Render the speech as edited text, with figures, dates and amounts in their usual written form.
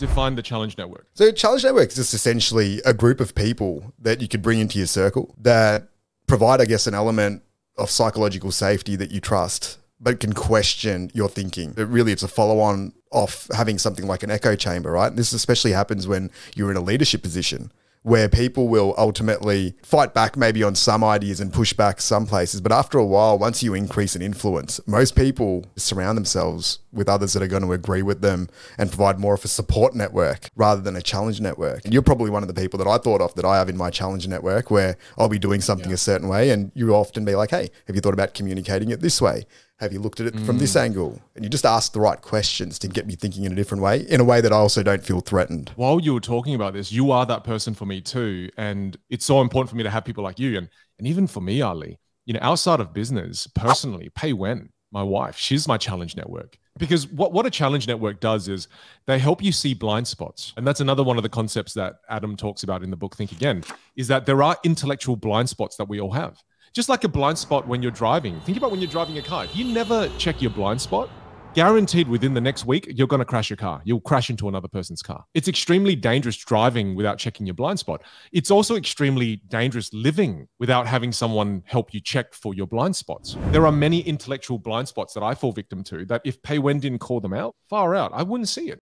Define the challenge network. So challenge network is just essentially a group of people that you could bring into your circle that provide, I guess, an element of psychological safety that you trust, but can question your thinking. It's a follow-on of having something like an echo chamber, right? This especially happens when you're in a leadership position where people will ultimately fight back maybe on some ideas and push back some places. But after a while, once you increase in influence, most people surround themselves with others that are going to agree with them and provide more of a support network rather than a challenge network. And you're probably one of the people that I thought of that I have in my challenge network where I'll be doing something a certain way and you often be like, hey, have you thought about communicating it this way? Have you looked at it from this angle? And you just ask the right questions to get me thinking in a different way, in a way that I also don't feel threatened. While you were talking about this, you are that person for me too. And it's so important for me to have people like you. And even for me, Ali, outside of business, personally, Pei Wen, my wife, she's my challenge network. Because what a challenge network does is they help you see blind spots. And that's another one of the concepts that Adam talks about in the book, Think Again, is that there are intellectual blind spots that we all have. Just like a blind spot when you're driving. Think about when you're driving a car. If you never check your blind spot, guaranteed within the next week, you're going to crash your car. You'll crash into another person's car. It's extremely dangerous driving without checking your blind spot. It's also extremely dangerous living without having someone help you check for your blind spots. There are many intellectual blind spots that I fall victim to that if Pei Wen didn't call them out, far out, I wouldn't see it.